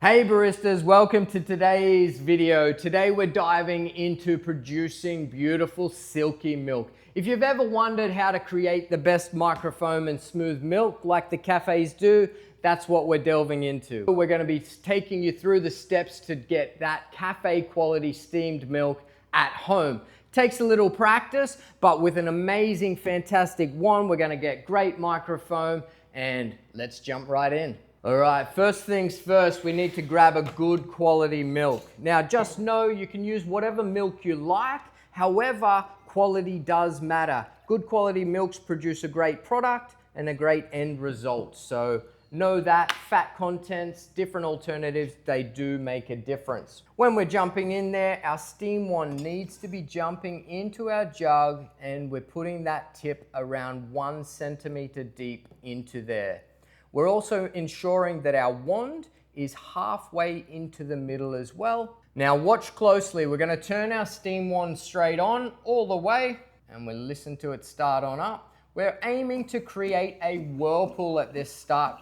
Hey baristas, welcome to today's video. Today we're diving into producing beautiful silky milk. If you've ever wondered how to create the best microfoam and smooth milk like the cafes do, that's what we're delving into. We're going to be taking you through the steps to get that cafe quality steamed milk at home. Takes a little practice, but with an amazing, fantastic wand, we're going to get great microfoam, and let's jump right in. All right, first things first, we need to grab a good quality milk. Now, just know you can use whatever milk you like. However, quality does matter. Good quality milks produce a great product and a great end result. So know that fat contents, different alternatives, they do make a difference. When we're jumping in there, our steam wand needs to be jumping into our jug, and we're putting that tip around 1 centimeter deep into there. We're also ensuring that our wand is halfway into the middle as well. Now watch closely. We're going to turn our steam wand straight on all the way, and we'll listen to it start on up. We're aiming to create a whirlpool at this start.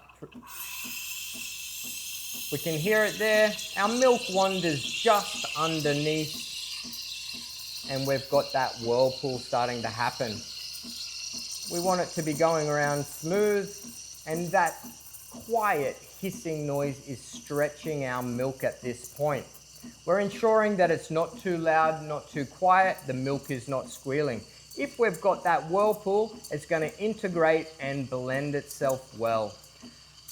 We can hear it there. Our milk wand is just underneath, and we've got that whirlpool starting to happen. We want it to be going around smooth, and that quiet hissing noise is stretching our milk at this point. We're ensuring that it's not too loud, not too quiet, the milk is not squealing. If we've got that whirlpool, it's going to integrate and blend itself well.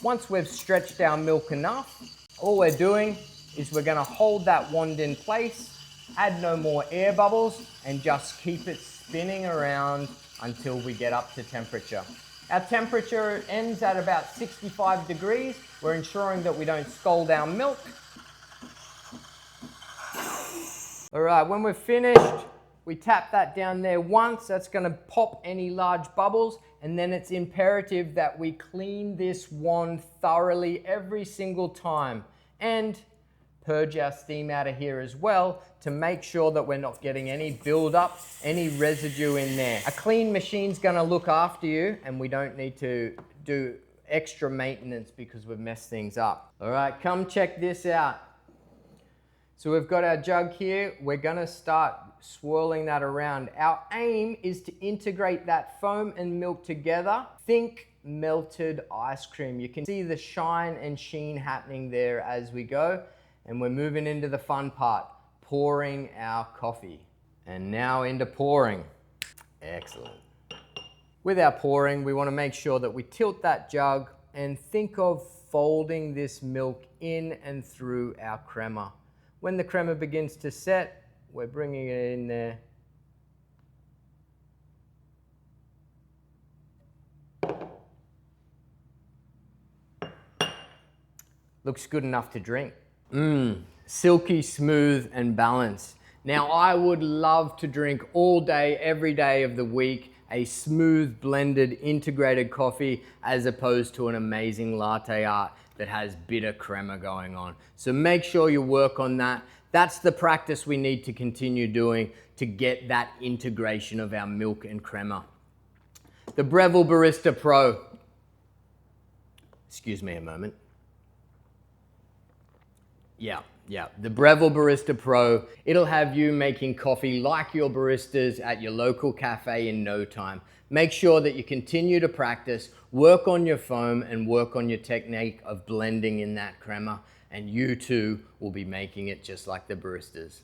Once we've stretched our milk enough, all we're doing is we're going to hold that wand in place, add no more air bubbles, and just keep it spinning around until we get up to temperature. Our temperature ends at about 65 degrees. We're ensuring that we don't scald our milk. All right, when we're finished, we tap that down there once. That's going to pop any large bubbles, and then it's imperative that we clean this wand thoroughly every single time and purge our steam out of here as well to make sure that we're not getting any buildup, any residue in there. A clean machine's gonna look after you, and we don't need to do extra maintenance because we've messed things up. All right, come check this out. So we've got our jug here. We're gonna start swirling that around. Our aim is to integrate that foam and milk together. Think melted ice cream. You can see the shine and sheen happening there as we go. And we're moving into the fun part, pouring our coffee. And now into pouring. Excellent. With our pouring, we want to make sure that we tilt that jug and think of folding this milk in and through our crema. When the crema begins to set, we're bringing it in there. Looks good enough to drink. Silky, smooth, and balanced. Now, I would love to drink all day, every day of the week, a smooth, blended, integrated coffee as opposed to an amazing latte art that has bitter crema going on. So make sure you work on that. That's the practice we need to continue doing to get that integration of our milk and crema. The Breville Barista Pro. Excuse me a moment. Yeah, the Breville Barista Pro, it'll have you making coffee like your baristas at your local cafe in no time. Make sure that you continue to practice, work on your foam, and work on your technique of blending in that crema, and you too will be making it just like the baristas.